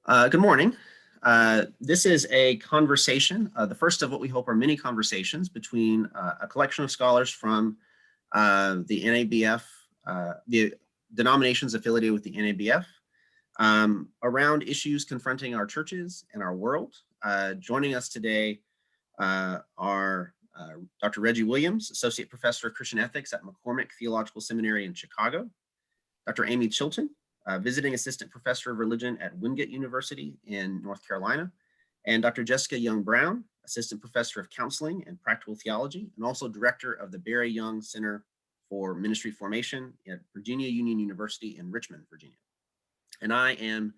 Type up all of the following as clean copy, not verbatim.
Good morning. This is a conversation, the first of what we hope are many conversations between a collection of scholars from the NABF, the denominations affiliated with the NABF, around issues confronting our churches and our world. Joining us today are Dr. Reggie Williams, Associate Professor of Christian Ethics at McCormick Theological Seminary in Chicago, Dr. Amy Chilton, Visiting Assistant Professor of Religion at Wingate University in North Carolina, and Dr. Jessica Young-Brown, Assistant Professor of Counseling and Practical Theology, and also Director of the Barry Young Center for Ministry Formation at Virginia Union University in Richmond, Virginia. And I am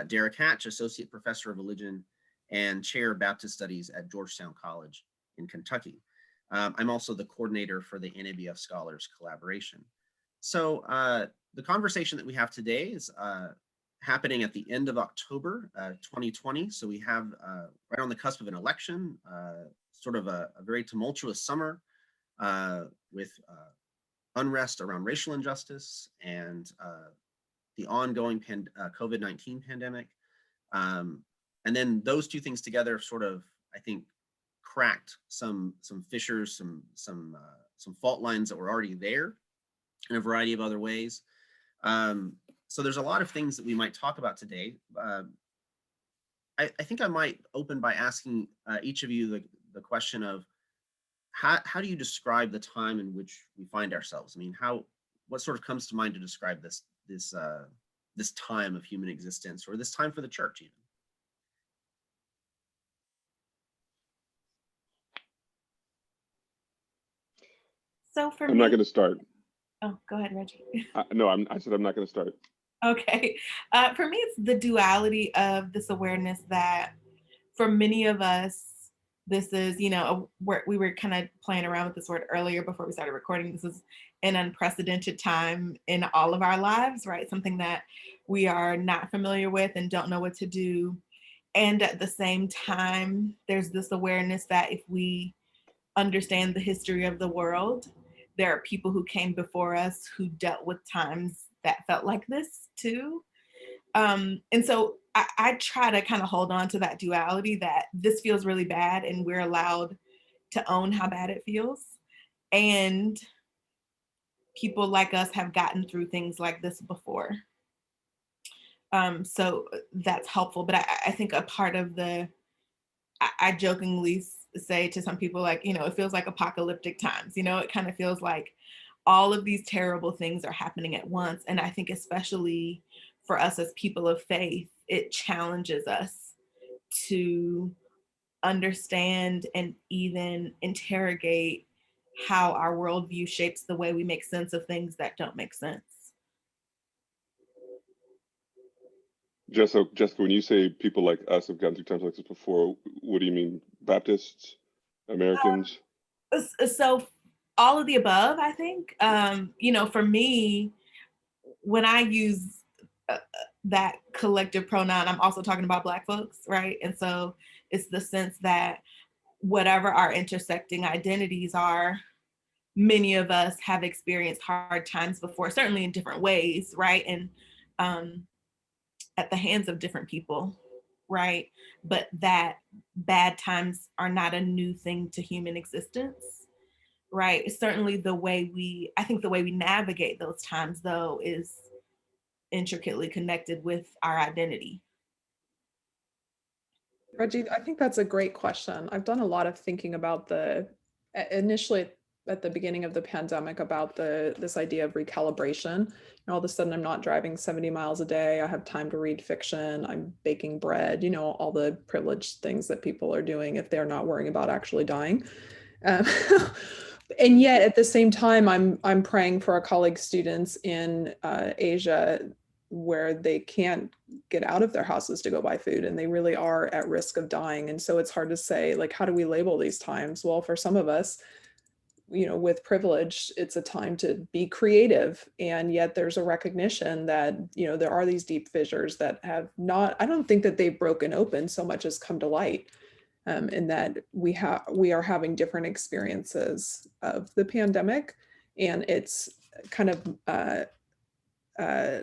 Derek Hatch, Associate Professor of Religion and Chair of Baptist Studies at Georgetown College in Kentucky. I'm also the coordinator for the NABF Scholars Collaboration. So the conversation that we have today is happening at the end of October 2020. So we have right on the cusp of an election, sort of a very tumultuous summer with unrest around racial injustice and the ongoing COVID-19 pandemic. And then those two things together sort of, I think, cracked some fissures, some fault lines that were already there in a variety of other ways. So there's a lot of things that we might talk about today. I think I might open by asking each of you the question of how do you describe the time in which we find ourselves? I mean, what sort of comes to mind to describe this time of human existence, or this time for the church even? So for me, I'm not going to start. Oh, go ahead, Reggie. No, I said I'm not going to start. Okay. For me, it's the duality of this awareness that for many of us, this is, we were kind of playing around with this word earlier before we started recording. This is an unprecedented time in all of our lives, right? Something that we are not familiar with and don't know what to do. And at the same time, there's this awareness that if we understand the history of the world, there are people who came before us who dealt with times that felt like this too. And so I try to kind of hold on to that duality that this feels really bad and we're allowed to own how bad it feels. And people like us have gotten through things like this before. So that's helpful. But I think a part of I jokingly say to some people, like, it feels like apocalyptic times. It kind of feels like all of these terrible things are happening at once. And I think especially for us as people of faith, it challenges us to understand and even interrogate how our worldview shapes the way we make sense of things that don't make sense. Jessica, when you say people like us have gone through times like this before, what do you mean? Baptists, Americans? So all of the above, I think. For me, when I use that collective pronoun, I'm also talking about Black folks, right? And so it's the sense that whatever our intersecting identities are, many of us have experienced hard times before, certainly in different ways, right? And at the hands of different people, right? But that bad times are not a new thing to human existence, right? Certainly I think the way we navigate those times, though, is intricately connected with our identity. Reggie, I think that's a great question. I've done a lot of thinking about initially at the beginning of the pandemic about this idea of recalibration. And all of a sudden I'm not driving 70 miles a day. I have time to read fiction. I'm baking bread, all the privileged things that people are doing if they're not worrying about actually dying. And yet at the same time, I'm praying for our colleague students in Asia where they can't get out of their houses to go buy food and they really are at risk of dying. And so it's hard to say, like, how do we label these times? Well, for some of us, with privilege, it's a time to be creative. And yet there's a recognition that, there are these deep fissures that have not, I don't think that they've broken open so much as come to light. And that we are having different experiences of the pandemic. And it's kind of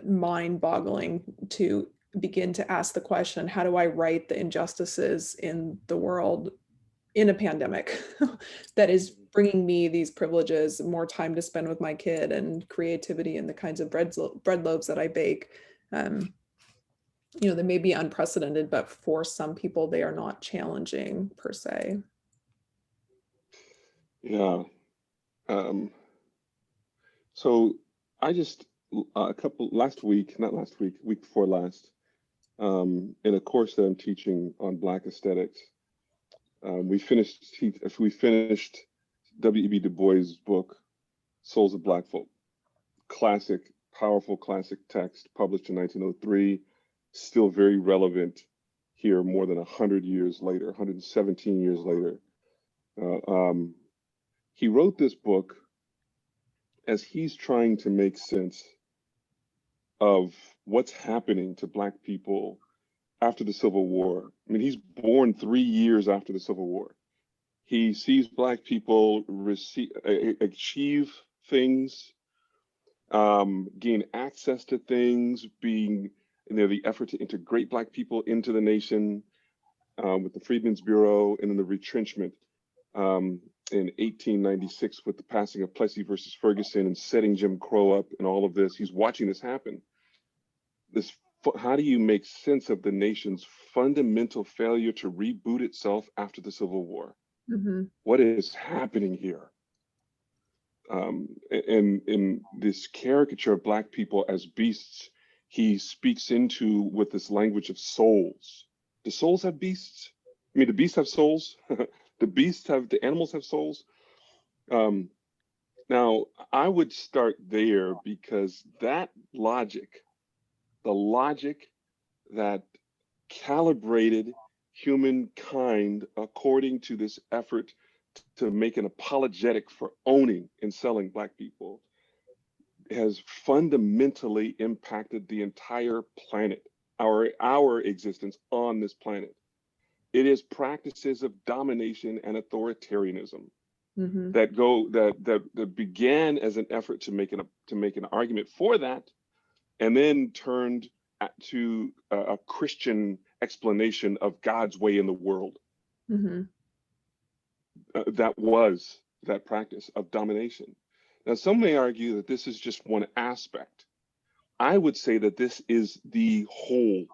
mind-boggling to begin to ask the question, how do I right the injustices in the world in a pandemic that is bringing me these privileges, more time to spend with my kid, and creativity and the kinds of bread loaves that I bake. You know, they may be unprecedented, but for some people, they are not challenging per se. Yeah. So I just week before last, in a course that I'm teaching on Black aesthetics, we finished W.E.B. Du Bois' book, Souls of Black Folk. Classic, powerful classic text published in 1903, still very relevant here more than 100 years later, 117 years later. He wrote this book as he's trying to make sense of what's happening to Black people after the Civil War. I mean, he's born 3 years after the Civil War. He sees Black people achieve things, gain access to things, being, the effort to integrate Black people into the nation, with the Freedmen's Bureau, and then the retrenchment in 1896 with the passing of Plessy versus Ferguson and setting Jim Crow up and all of this. He's watching this happen. How do you make sense of the nation's fundamental failure to reboot itself after the Civil War? Mm-hmm. What is happening here? And in this caricature of Black people as beasts, he speaks into with this language of souls. Do souls have beasts? I mean, the beasts have souls. The animals have souls. Now, I would start there because that logic, the logic that calibrated humankind according to this effort to make an apologetic for owning and selling Black people, has fundamentally impacted the entire planet, our existence on this planet. It is practices of domination and authoritarianism Mm-hmm. that began as an effort to make an argument for that, and then turned to a Christian explanation of God's way in the world. Mm-hmm. That was that practice of domination. Now, some may argue that this is just one aspect. I would say that this is the whole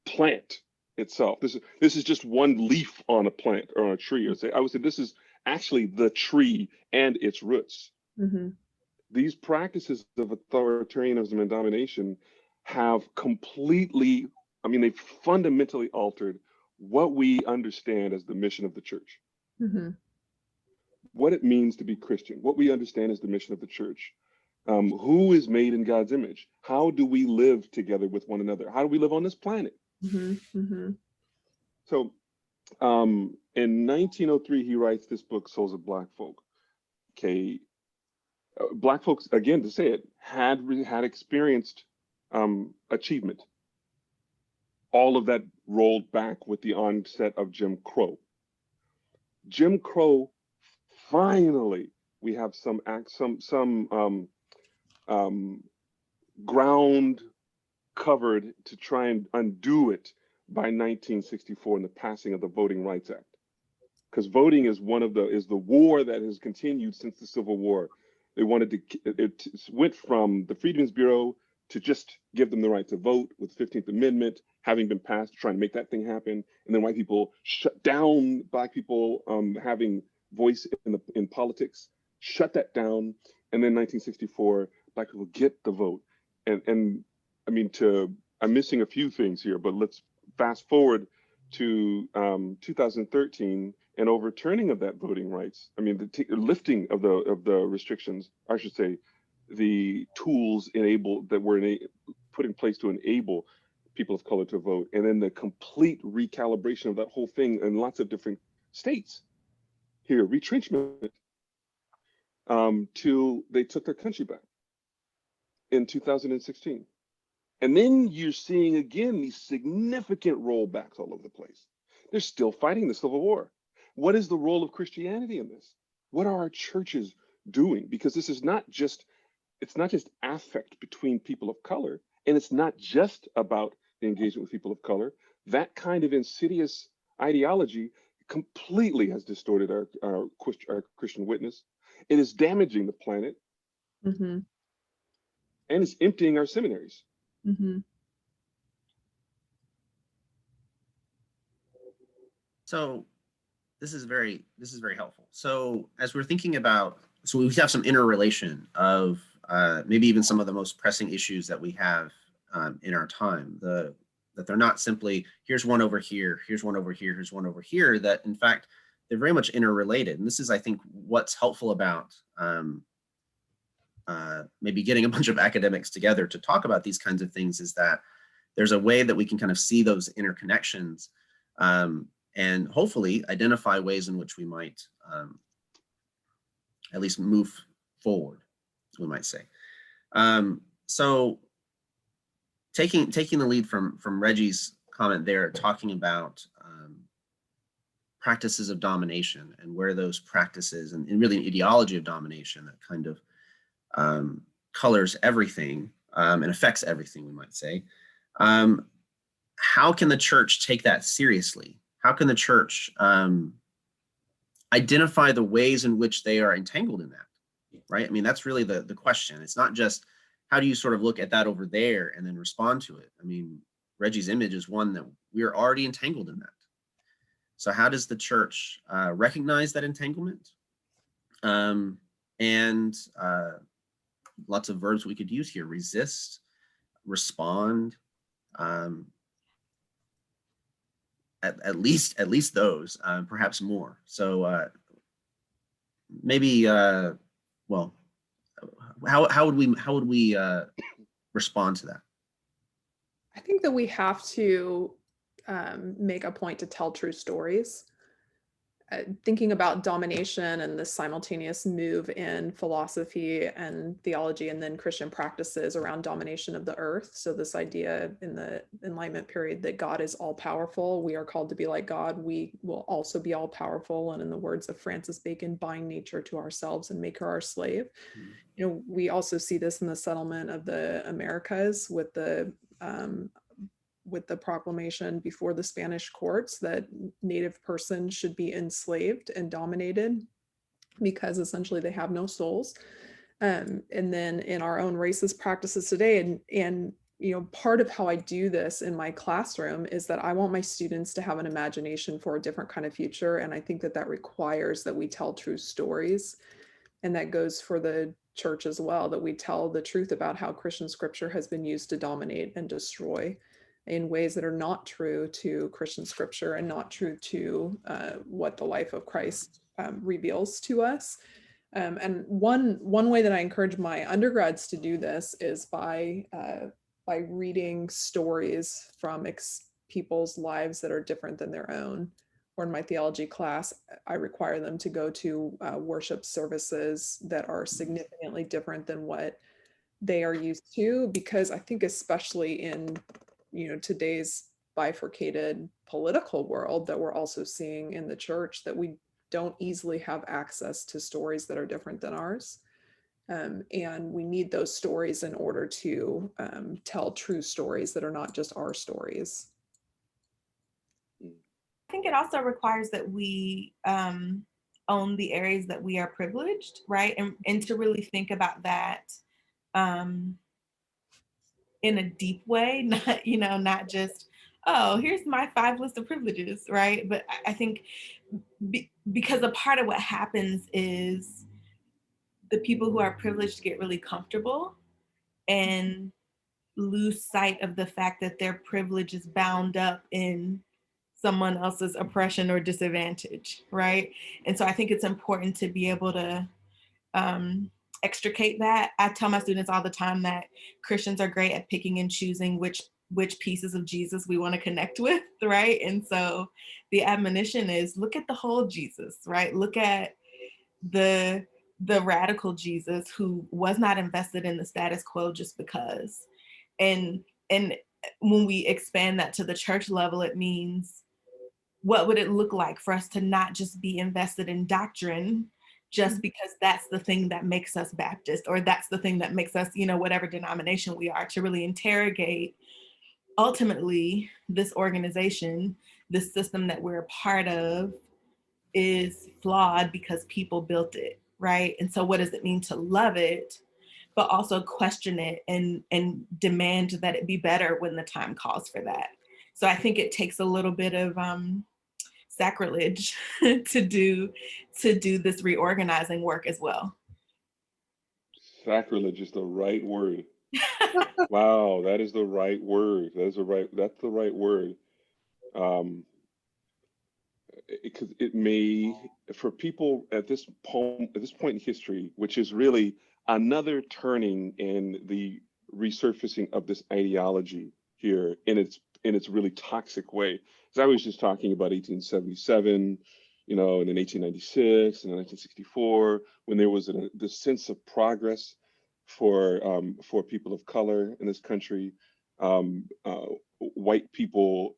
plant itself. This is just one leaf on a plant or on a tree. I would say this is actually the tree and its roots. Mm-hmm. These practices of authoritarianism and domination have completely, they fundamentally altered what we understand as the mission of the church. Mm-hmm. What it means to be Christian, what we understand as the mission of the church. Who is made in God's image? How do we live together with one another? How do we live on this planet? Mm-hmm. Mm-hmm. So in 1903, he writes this book, Souls of Black Folk. Okay, Black folks, again, to say it, had experienced achievement. All of that rolled back with the onset of Jim Crow. Jim Crow, finally, we have some ground covered to try and undo it by 1964 in the passing of the Voting Rights Act. Because voting is the war that has continued since the Civil War. They wanted it went from the Freedmen's Bureau to just give them the right to vote, with the 15th Amendment having been passed, trying to make that thing happen. And then white people shut down Black people having voice in politics, shut that down. And then 1964, Black people get the vote. And I'm missing a few things here, but let's fast forward to 2013 and overturning of that voting rights. The lifting of the restrictions, I should say, the tools that were put in place to enable people of color to vote, and then the complete recalibration of that whole thing in lots of different states. Here, retrenchment, till they took their country back in 2016. And then you're seeing again these significant rollbacks all over the place. They're still fighting the Civil War. What is the role of Christianity in this? What are our churches doing? Because this is not just, it's not just affect between people of color, and it's not just about engagement with people of color. That kind of insidious ideology completely has distorted our Christian witness. It is damaging the planet, Mm-hmm. and it's emptying our seminaries. Mm-hmm. So this is very helpful. So as we're thinking about, so we have some interrelation of maybe even some of the most pressing issues that we have in our time. That they're not simply, here's one over here, here's one over here, here's one over here, that in fact, they're very much interrelated. And this is, I think, what's helpful about maybe getting a bunch of academics together to talk about these kinds of things, is that there's a way that we can kind of see those interconnections and hopefully identify ways in which we might at least move forward, we might say. So taking the lead from Reggie's comment there, talking about practices of domination and where those practices and really an ideology of domination that kind of colors everything and affects everything, we might say. How can the church take that seriously? How can the church identify the ways in which they are entangled in that, right? I mean, that's really the question. It's not just how do you sort of look at that over there and then respond to it. I mean, Reggie's image is one that we're already entangled in that. So how does the church recognize that entanglement? And lots of verbs we could use here: resist, respond, at least those, perhaps more. So maybe, well, how would we respond to that? I think that we have to make a point to tell true stories. Thinking about domination and the simultaneous move in philosophy and theology and then Christian practices around domination of the earth. So this idea in the Enlightenment period that God is all powerful, we are called to be like God, we will also be all powerful. And in the words of Francis Bacon, bind nature to ourselves and make her our slave. Mm-hmm. You know, we also see this in the settlement of the Americas with the proclamation before the Spanish courts that Native persons should be enslaved and dominated because essentially they have no souls. And then in our own racist practices today, and you know, part of how I do this in my classroom is that I want my students to have an imagination for a different kind of future. And I think that that requires that we tell true stories. And that goes for the church as well, that we tell the truth about how Christian scripture has been used to dominate and destroy in ways that are not true to Christian scripture and not true to what the life of Christ reveals to us. And one way that I encourage my undergrads to do this is by reading stories from people's lives that are different than their own. Or in my theology class, I require them to go to worship services that are significantly different than what they are used to, because I think especially in today's bifurcated political world that we're also seeing in the church, that we don't easily have access to stories that are different than ours. And we need those stories in order to tell true stories that are not just our stories. I think it also requires that we own the areas that we are privileged, right? And to really think about that in a deep way, not just, oh, here's my 5 list of privileges, right? But I think because a part of what happens is the people who are privileged get really comfortable and lose sight of the fact that their privilege is bound up in someone else's oppression or disadvantage, right? And so I think it's important to be able to extricate that. I tell my students all the time that Christians are great at picking and choosing which pieces of Jesus we want to connect with, right? And so the admonition is look at the whole Jesus, right? Look at the radical Jesus who was not invested in the status quo just because. And when we expand that to the church level, it means, what would it look like for us to not just be invested in doctrine just because that's the thing that makes us Baptist, or that's the thing that makes us, whatever denomination we are, to really interrogate ultimately, this organization, this system that we're a part of, is flawed because people built it, right? And so what does it mean to love it, but also question it and demand that it be better when the time calls for that? So I think it takes a little bit of sacrilege to do this reorganizing work as well. Sacrilege is the right word. Wow, that is the right word. That's the right word. Because it may, for people at this point in history, which is really another turning in the resurfacing of this ideology here in its really toxic way. As I was just talking about 1877, and then 1896 and then 1964, when there was this sense of progress for people of color in this country, white people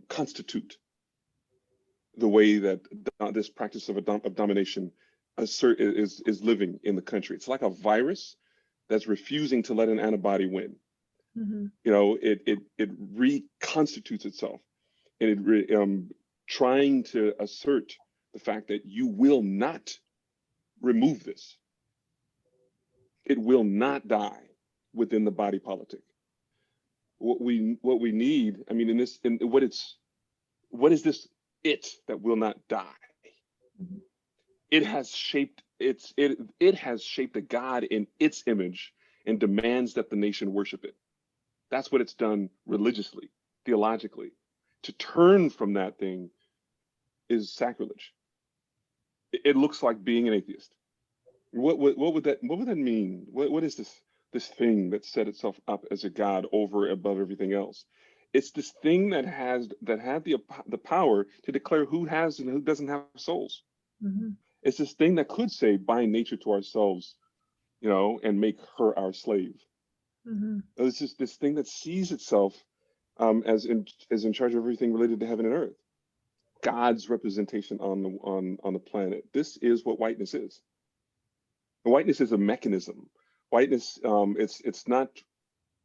constitute the way that this practice of domination is living in the country. It's like a virus that's refusing to let an antibody win. Mm-hmm. It reconstitutes itself, and it trying to assert the fact that you will not remove this. It will not die within the body politic. What we need, I mean, what is this it that will not die? Mm-hmm. It has shaped it has shaped a God in its image and demands that the nation worship it. That's what it's done religiously, theologically. To turn from that thing is sacrilege. It looks like being an atheist. What would that mean? What is this thing that set itself up as a God over above everything else? It's this thing that had the power to declare who has and who doesn't have souls. Mm-hmm. It's this thing that could say, bind nature to ourselves, and make her our slave. Mm-hmm. It's just this thing that sees itself as in charge of everything related to heaven and earth. God's representation on the planet. This is what whiteness is. And whiteness is a mechanism. Whiteness, it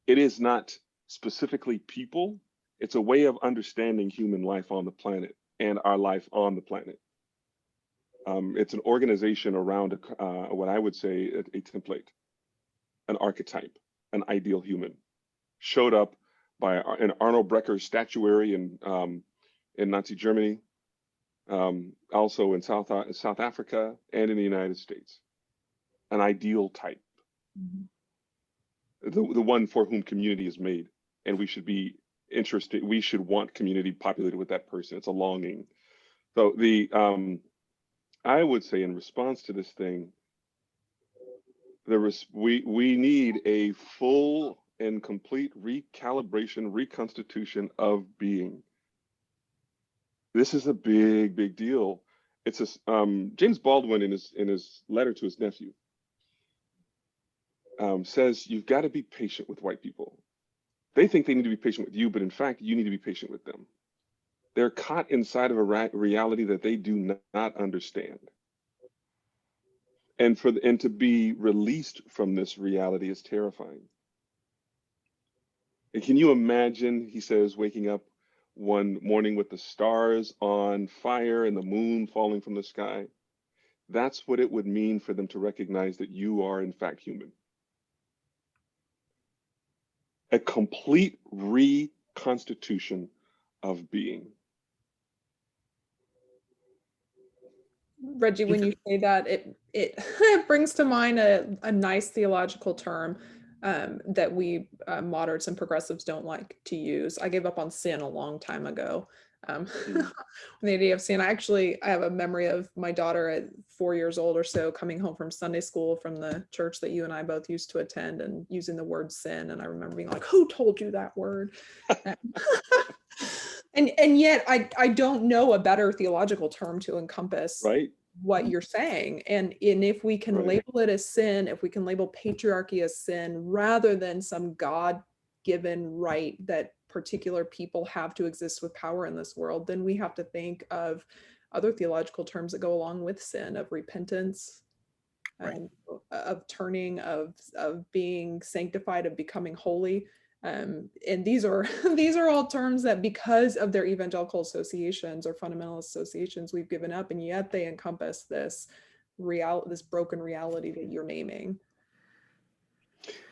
is not specifically people. It's a way of understanding human life on the planet and our life on the planet. It's an organization around what I would say a template, an archetype, an ideal human, showed up by an Arnold Brecker statuary in Nazi Germany, also in South Africa and in the United States. An ideal type, the one for whom community is made, and we should be interested. We should want community populated with that person. It's a longing. So I would say in response to this thing, we need a full and complete recalibration, reconstitution of being. This is a big deal. It's James Baldwin in his letter to his nephew says you've got to be patient with white people. They think they need to be patient with you, but in fact, you need to be patient with them. They're caught inside of a reality that they do not understand. And to be released from this reality is terrifying. And can you imagine, he says, waking up one morning with the stars on fire and the moon falling from the sky? That's what it would mean for them to recognize that you are in fact human. A complete reconstitution of being. Reggie, when you say that, it brings to mind a nice theological term that we moderates and progressives don't like to use. I gave up on sin a long time ago. The idea of sin. I have a memory of my daughter at 4 years old or so coming home from Sunday school from the church that you and I both used to attend and using the word sin. And I remember being like, who told you that word? And yet I don't know a better theological term to encompass what you're saying. And if we can label it as sin, if we can label patriarchy as sin, rather than some God-given right that particular people have to exist with power in this world, then we have to think of other theological terms that go along with sin, of repentance, Right. Of turning, of being sanctified, of becoming holy. And these are these are all terms that, because of their evangelical associations or fundamentalist associations, we've given up, and yet they encompass this broken reality that you're naming.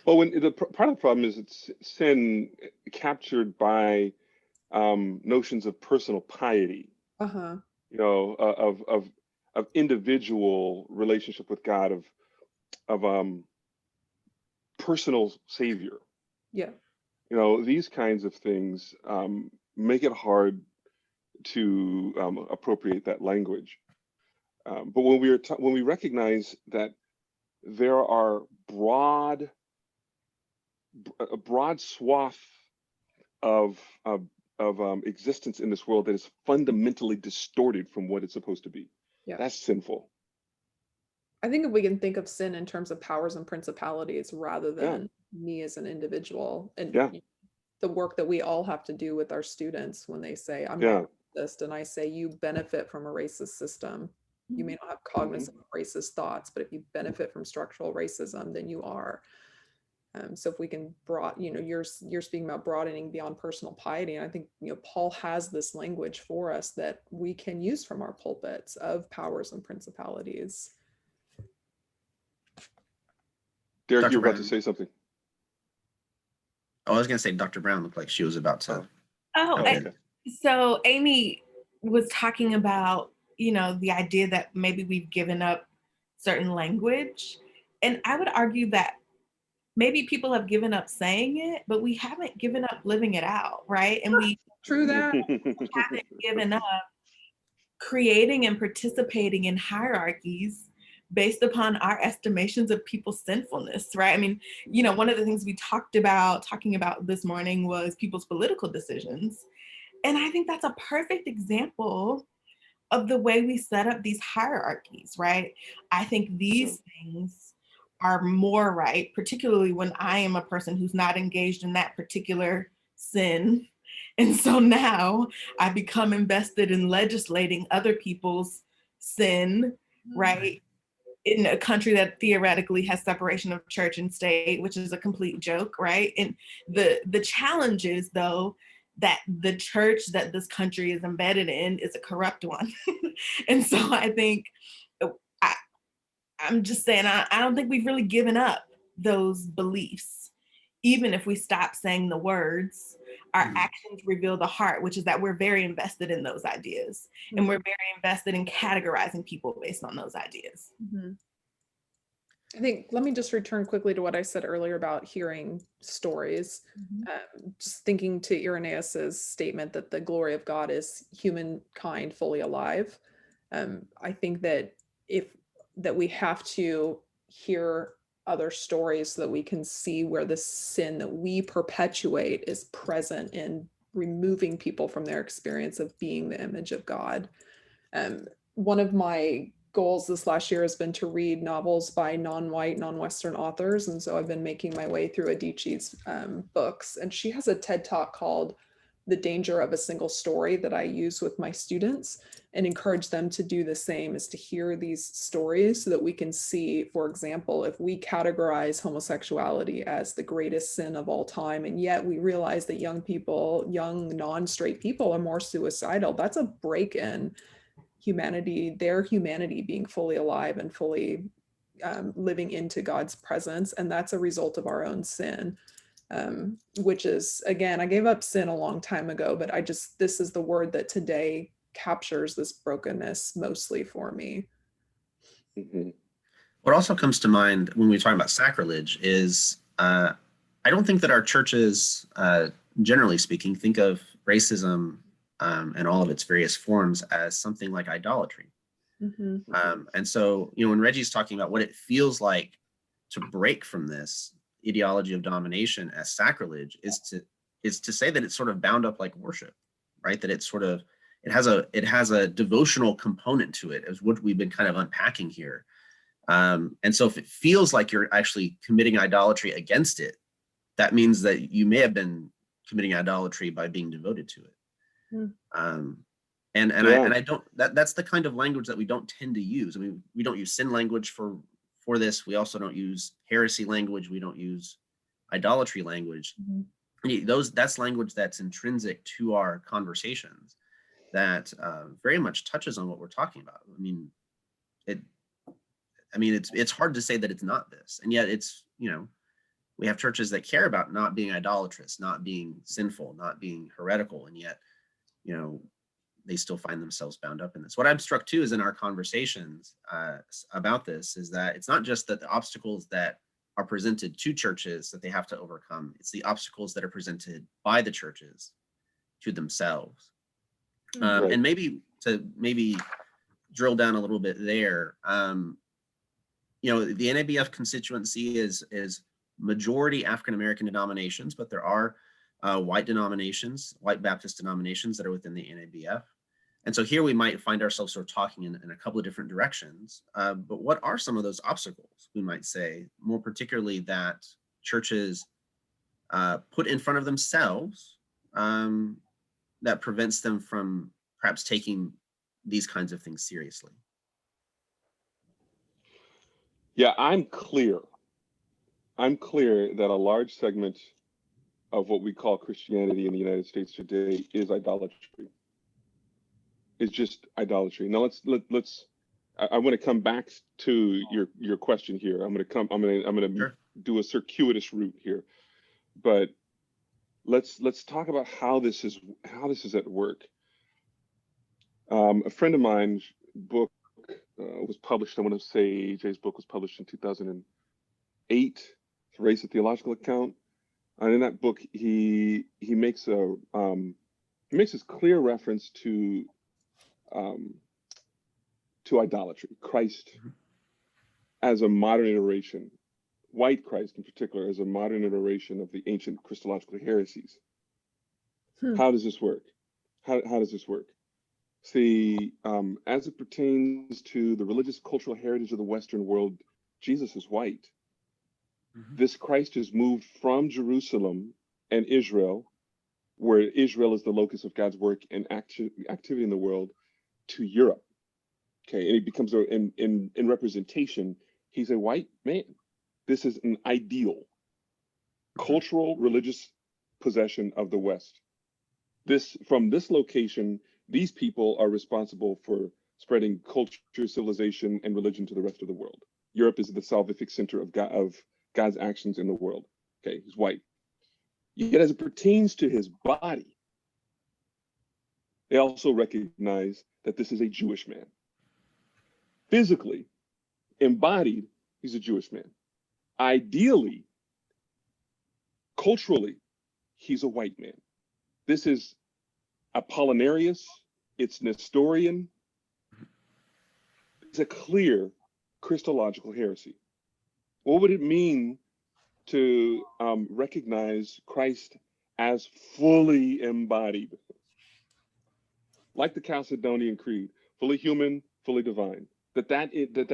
Well, when part of the problem is it's sin captured by notions of personal piety, Uh-huh. you know, of individual relationship with God, of personal savior. Yeah. You know, these kinds of things make it hard to appropriate that language. But when we recognize that there are a broad swath of existence in this world that is fundamentally distorted from what it's supposed to be, Yeah. that's sinful. I think if we can think of sin in terms of powers and principalities rather than me as an individual, and the work that we all have to do with our students when they say, I'm not racist, and I say, you benefit from a racist system. You may not have cognizant racist thoughts, but if you benefit from structural racism, then you are. So if we can you're speaking about broadening beyond personal piety, and I think Paul has this language for us that we can use from our pulpits of powers and principalities. Derek, Dr. you were about Brown. to say something. Oh, I was going to say Dr. Brown looked like she was about to. Okay. So Amy was talking about, the idea that maybe we've given up certain language. And I would argue that maybe people have given up saying it, but we haven't given up living it out, right? And we True that. haven't given up creating and participating in hierarchies based upon our estimations of people's sinfulness, right? I mean, one of the things we talking about this morning was people's political decisions. And I think that's a perfect example of the way we set up these hierarchies, right? I think these things are more right, particularly when I am a person who's not engaged in that particular sin. And so now I become invested in legislating other people's sin, right? In a country that theoretically has separation of church and state, which is a complete joke, right? And the challenge is, though, that the church that this country is embedded in is a corrupt one. And so I think, I'm just saying, I don't think we've really given up those beliefs. Even if we stop saying the words, our actions reveal the heart, which is that we're very invested in those ideas. And we're very invested in categorizing people based on those ideas. I think, let me just return quickly to what I said earlier about hearing stories. Just thinking to Irenaeus's statement that the glory of God is humankind fully alive. I think that we have to hear other stories so that we can see where the sin that we perpetuate is present in removing people from their experience of being the image of God. One of my goals this last year has been to read novels by non-white, non-Western authors. And so I've been making my way through Adichie's books. And she has a TED Talk called The Danger of a Single Story that I use with my students and encourage them to do the same, is to hear these stories so that we can see, for example, if we categorize homosexuality as the greatest sin of all time, and yet we realize that young non-straight people are more suicidal, that's a break in humanity, their humanity being fully alive and fully living into God's presence. And that's a result of our own sin, which is, again, I gave up sin a long time ago, but this is the word that today captures this brokenness mostly for me. What also comes to mind when we talk about sacrilege is I don't think that our churches, generally speaking, think of racism and all of its various forms as something like idolatry. And so, when Reggie's talking about what it feels like to break from this ideology of domination as sacrilege, is to say that it's sort of bound up like worship, right? That it's sort of, it has a devotional component to it, as what we've been kind of unpacking here. And so if it feels like you're actually committing idolatry against it, that means that you may have been committing idolatry by being devoted to it. I don't, that's the kind of language that we don't tend to use. I mean, we don't use sin language for for this. We also don't use heresy language. We don't use idolatry language. That's language that's intrinsic to our conversations that very much touches on what we're talking about. It's hard to say that it's not this, and yet it's, we have churches that care about not being idolatrous, not being sinful, not being heretical, and yet, they still find themselves bound up in this. What I'm struck too is in our conversations about this is that it's not just that the obstacles that are presented to churches that they have to overcome, it's the obstacles that are presented by the churches to themselves. Right. And maybe drill down a little bit there, the NABF constituency is majority African-American denominations, but there are white Baptist denominations that are within the NABF. And so here we might find ourselves sort of talking in a couple of different directions. But what are some of those obstacles, we might say, more particularly that churches put in front of themselves that prevents them from perhaps taking these kinds of things seriously? Yeah, I'm clear that a large segment of what we call Christianity in the United States today is idolatry. It's just idolatry. Now I want to come back to your question here. I'm going to Sure. do a circuitous route here, but let's talk about how this is at work. A friend of mine's book was published. I want to say Jay's book was published in 2008. Race, a Theological Account. And in that book, he makes this clear reference to idolatry, Christ as a modern iteration, white Christ in particular, as a modern iteration of the ancient Christological heresies. How does this work? How does this work? See, as it pertains to the religious cultural heritage of the Western world, Jesus is white. This Christ is moved from Jerusalem and Israel, where Israel is the locus of God's work and activity in the world, to Europe. Okay, and he becomes in representation, he's a white man. This is an ideal cultural religious possession of the West. From this location, these people are responsible for spreading culture, civilization, and religion to the rest of the world. Europe is the salvific center of God's actions in the world. Okay, he's white. Yet as it pertains to his body, they also recognize that this is a Jewish man. Physically, embodied, he's a Jewish man. Ideally, culturally, he's a white man. This is Apollinarius, it's Nestorian. It's a clear Christological heresy. What would it mean to recognize Christ as fully embodied? Like the Chalcedonian Creed, fully human, fully divine. That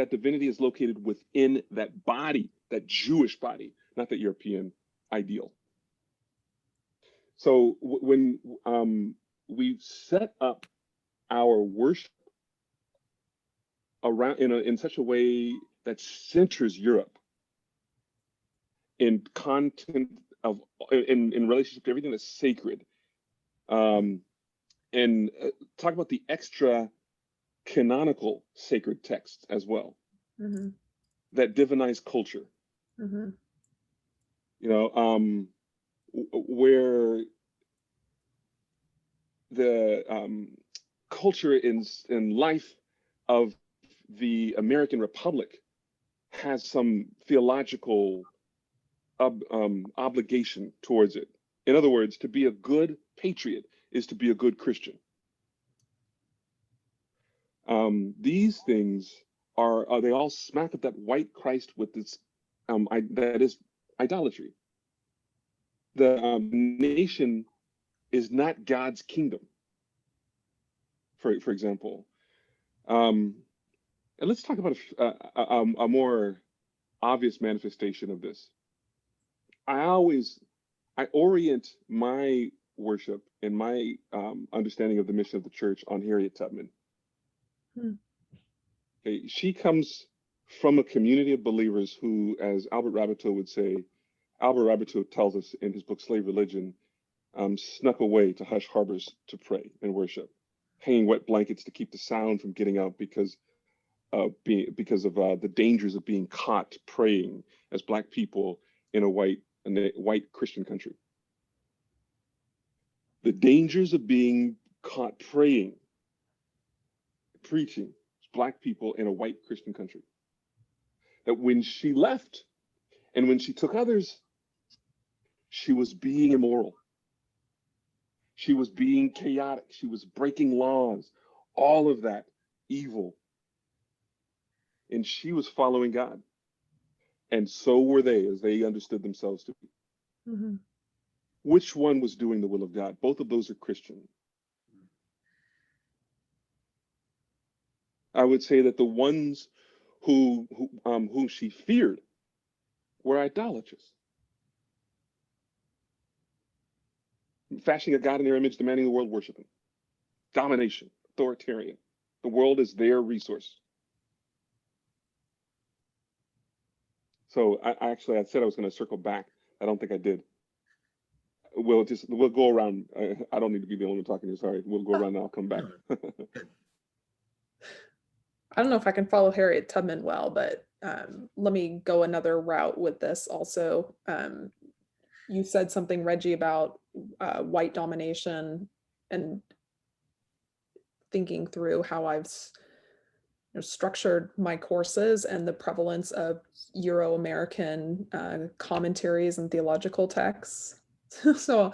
divinity is located within that body, that Jewish body, not that European ideal. So when we set up our worship around in such a way that centers Europe in content of in relationship to everything that's sacred, and talk about the extra canonical sacred texts as well, that divinize culture. Where the culture in life of the American Republic has some theological obligation towards it. In other words, to be a good patriot is to be a good Christian. These things they all smack of that white Christ with this that is idolatry. The nation is not God's kingdom, for example. And let's talk about a more obvious manifestation of this. I orient my worship and my understanding of the mission of the church on Harriet Tubman. Okay, she comes from a community of believers who, as Albert Rabbitoe would say, Albert Rabbitoe tells us in his book Slave Religion, snuck away to hush harbors to pray and worship, hanging wet blankets to keep the sound from getting out because of the dangers of being caught praying as Black people in a white Christian country. The dangers of being caught praying, preaching as Black people in a white Christian country. That when she left and when she took others, she was being immoral. She was being chaotic. She was breaking laws, all of that evil. And she was following God. And so were they, as they understood themselves to be. Mm-hmm. Which one was doing the will of God? Both of those are Christian. I would say that the ones who she feared were idolatrous. Fashioning a God in their image, demanding the world worship him. Domination, authoritarian. The world is their resource. So I said I was going to circle back. I don't think I did. We'll go around. I don't need to be the only one talking here. Sorry. We'll go around and I'll come back. I don't know if I can follow Harriet Tubman well, but let me go another route with this also. You said something, Reggie, about white domination and thinking through how I've structured my courses and the prevalence of Euro-American commentaries and theological texts. So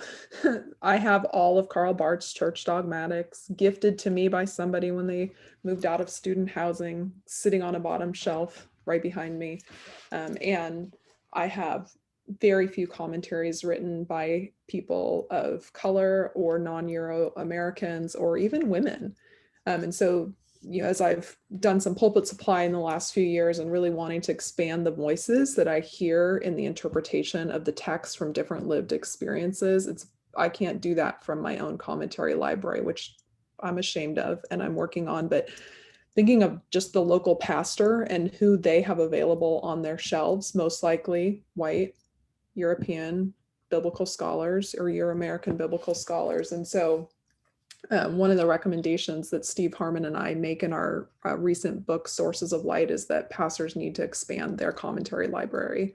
I have all of Karl Barth's Church Dogmatics gifted to me by somebody when they moved out of student housing, sitting on a bottom shelf right behind me. And I have very few commentaries written by people of color or non-Euro-Americans or even women. And so, as I've done some pulpit supply in the last few years and really wanting to expand the voices that I hear in the interpretation of the text from different lived experiences, I can't do that from my own commentary library, which I'm ashamed of and I'm working on. But thinking of just the local pastor and who they have available on their shelves, most likely white, European biblical scholars or Euro-American biblical scholars. And so one of the recommendations that Steve Harmon and I make in our recent book, Sources of Light, is that pastors need to expand their commentary library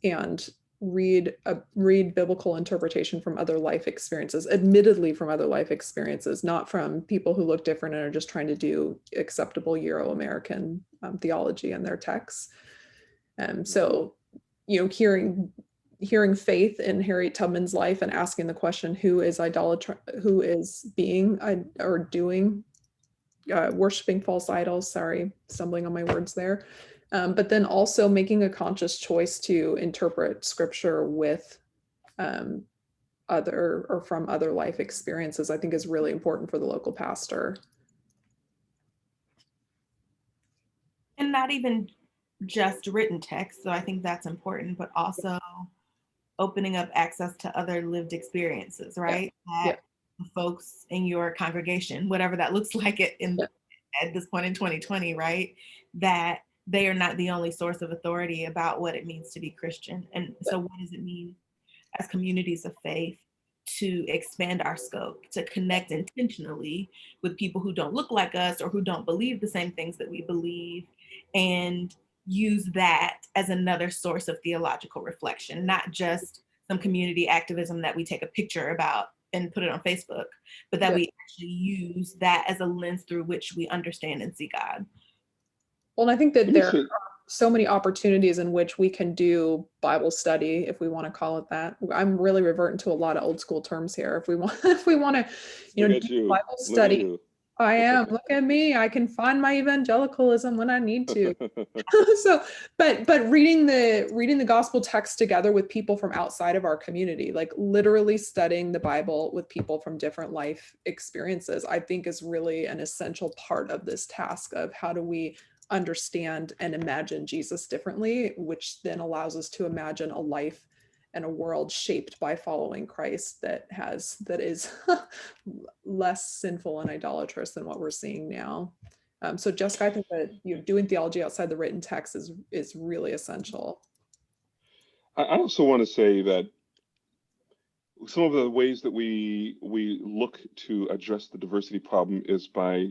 and read biblical interpretation from other life experiences, admittedly from other life experiences, not from people who look different and are just trying to do acceptable Euro-American theology in their texts. So, hearing faith in Harriet Tubman's life and asking the question, who is being or doing, worshiping false idols, sorry, stumbling on my words there. But then also making a conscious choice to interpret scripture with from other life experiences, I think is really important for the local pastor. And not even just written text. So I think that's important, but also opening up access to other lived experiences, right? That the folks in your congregation, whatever that looks like at this point in 2020, right? That they are not the only source of authority about what it means to be Christian. And so what does it mean as communities of faith to expand our scope, to connect intentionally with people who don't look like us or who don't believe the same things that we believe, and use that as another source of theological reflection, not just some community activism that we take a picture about and put it on Facebook, but that we actually use that as a lens through which we understand and see God. Well, and I think that there are so many opportunities in which we can do Bible study, if we want to call it that. I'm really reverting to a lot of old school terms here. If we want to, do Bible study. I am. Look at me. I can find my evangelicalism when I need to. So, but reading the gospel text together with people from outside of our community, like literally studying the Bible with people from different life experiences, I think is really an essential part of this task of how do we understand and imagine Jesus differently, which then allows us to imagine a life and a world shaped by following Christ that is less sinful and idolatrous than what we're seeing now. So Jessica, I think that doing theology outside the written text is really essential. I also want to say that some of the ways that we look to address the diversity problem is by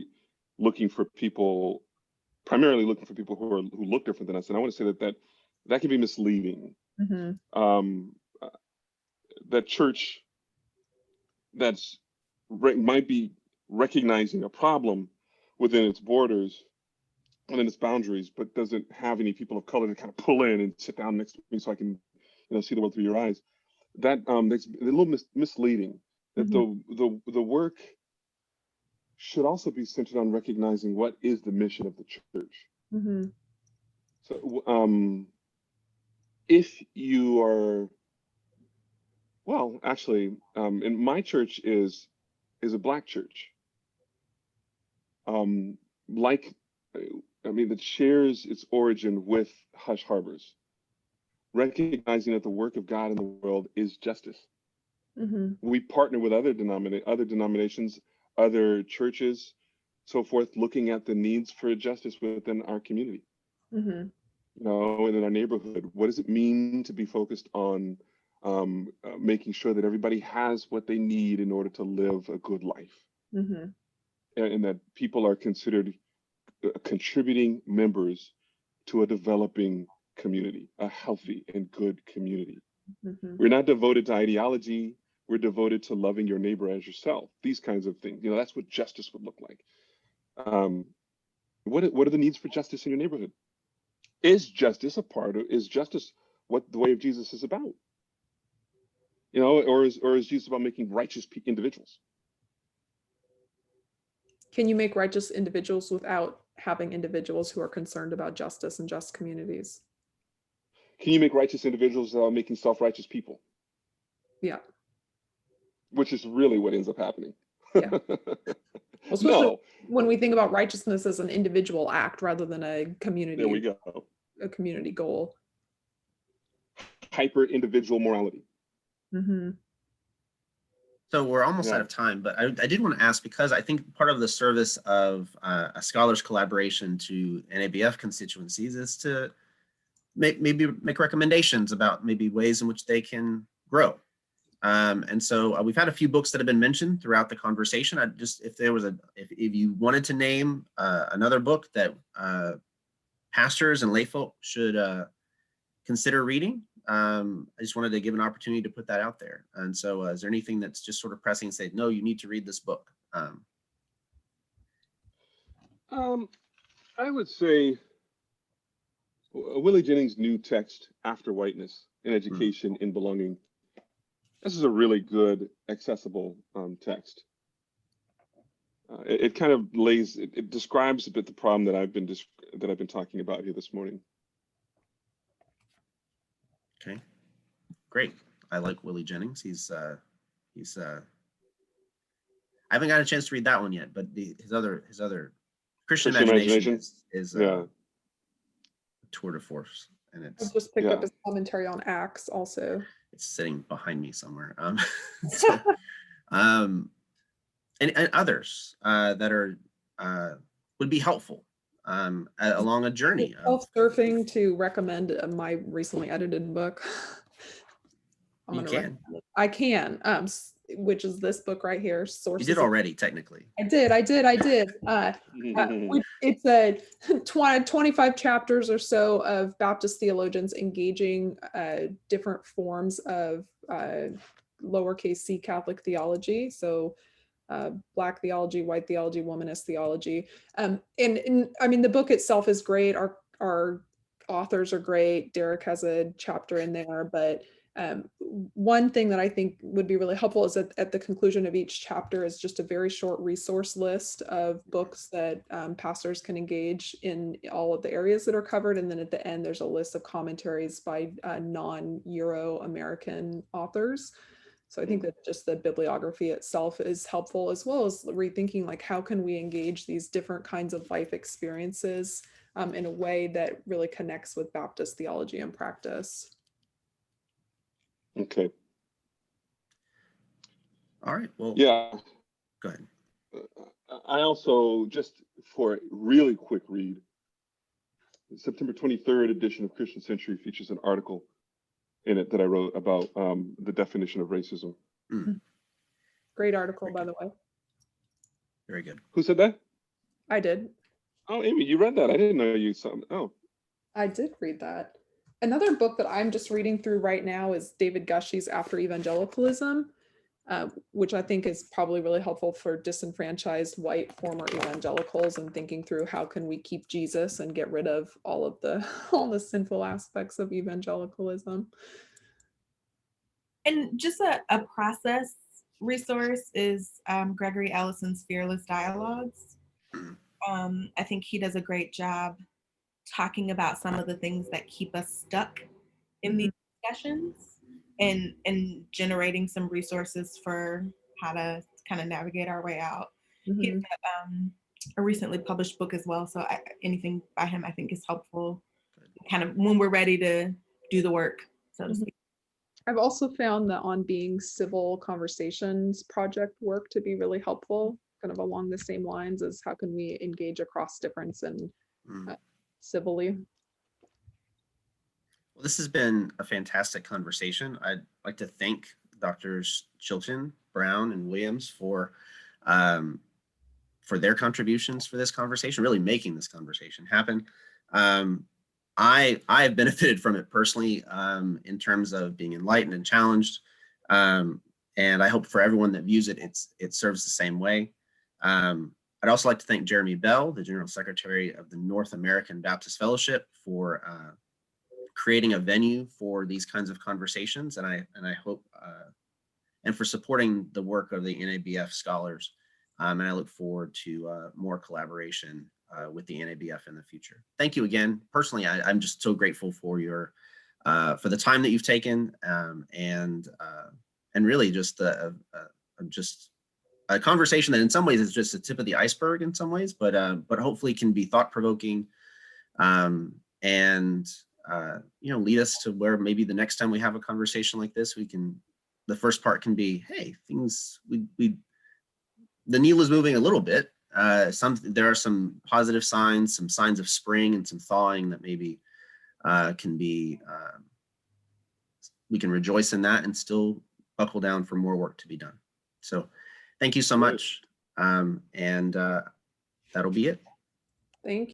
looking for people, primarily looking for people who look different than us. And I want to say that can be misleading. Mm-hmm. That church might be recognizing a problem within its borders, within its boundaries, but doesn't have any people of color to kind of pull in and sit down next to me so I can, see the world through your eyes. That's a little misleading. That Mm-hmm. the work should also be centered on recognizing what is the mission of the church. Mm-hmm. So, if you are, well, actually, and my church is a Black church. That shares its origin with Hush Harbors, recognizing that the work of God in the world is justice. Mm-hmm. We partner with other denominations, other churches, so forth, looking at the needs for justice within our community. Mm-hmm. And in our neighborhood. What does it mean to be focused on making sure that everybody has what they need in order to live a good life? Mm-hmm. And that people are considered contributing members to a developing community, a healthy and good community. Mm-hmm. We're not devoted to ideology. We're devoted to loving your neighbor as yourself. These kinds of things. That's what justice would look like. What are the needs for justice in your neighborhood? Is justice what the way of Jesus is about? Or is Jesus about making righteous individuals? Can you make righteous individuals without having individuals who are concerned about justice and just communities? Can you make righteous individuals without making self-righteous people? Yeah. Which is really what ends up happening. Yeah. Well, especially No. When we think about righteousness as an individual act rather than a community. There we go. A community goal. Hyper individual morality. Mm-hmm. So we're almost out of time, but I did want to ask, because I think part of the service of a scholars collaboration to NABF constituencies is to maybe make recommendations about maybe ways in which they can grow. And so we've had a few books that have been mentioned throughout the conversation. If you wanted to name another book that pastors and layfolk should consider reading, I just wanted to give an opportunity to put that out there. And so is there anything that's just sort of pressing and say, no, you need to read this book? I would say Willie Jennings' new text, After Whiteness, in Education in Belonging. This is a really good, accessible text. It kind of it describes a bit the problem that I've been talking about here this morning. Okay, great. I like Willie Jennings. I haven't got a chance to read that one yet, but his other Christian Imagination is a tour de force, and I've just picked up his commentary on Acts also. It's sitting behind me somewhere. And others that are would be helpful along a journey. Self-surfing to recommend my recently edited book. I can, which is this book right here. Sources. You did already, technically. I did. It's a 25 chapters or so of Baptist theologians engaging different forms of lowercase c Catholic theology. So Black theology, white theology, womanist theology. And I mean, the book itself is great. Our authors are great. Derek has a chapter in there, but one thing that I think would be really helpful is that at the conclusion of each chapter is just a very short resource list of books that pastors can engage in all of the areas that are covered. And then at the end, there's a list of commentaries by non-Euro-American authors. So I think that just the bibliography itself is helpful, as well as rethinking like how can we engage these different kinds of life experiences in a way that really connects with Baptist theology and practice. Okay. All right. Well, yeah. go ahead. I also, just for a really quick read, the September 23rd edition of Christian Century features an article in it that I wrote about the definition of racism. Mm, Great article, by the way. very good. Who said that? I did. Oh, Amy, you read that? I didn't know you saw. Oh, I did read that. Another book that I'm just reading through right now is David Gushie's After Evangelicalism, which I think is probably really helpful for disenfranchised white former evangelicals and thinking through how can we keep Jesus and get rid of all the sinful aspects of evangelicalism. And just a process resource is Gregory Ellison's Fearless Dialogues. I think he does a great job talking about some of the things that keep us stuck in these discussions and generating some resources for how to kind of navigate our way out. He's got a recently published book as well, so anything by him I think is helpful kind of when we're ready to do the work, so to speak. I've also found the On Being Civil Conversations project work to be really helpful, kind of along the same lines as how can we engage across difference and civilly. Well, this has been a fantastic conversation. I'd like to thank Drs. Chilton, Brown, and Williams for their contributions for this conversation, really making this conversation happen. I have benefited from it personally in terms of being enlightened and challenged. And I hope for everyone that views it, it serves the same way. I'd also like to thank Jeremy Bell, the General Secretary of the North American Baptist Fellowship, for creating a venue for these kinds of conversations. And I hope, and for supporting the work of the NABF scholars. And I look forward to more collaboration with the NABF in the future. Thank you again. Personally, I'm just so grateful for your for the time that you've taken and really just just a conversation that in some ways is just the tip of the iceberg in some ways, but hopefully can be thought-provoking and lead us to where maybe the next time we have a conversation like this, the first part can be, hey, things the needle is moving a little bit. There are some positive signs, some signs of spring and some thawing that maybe can be, we can rejoice in that and still buckle down for more work to be done. So thank you so much. And that'll be it. Thank you.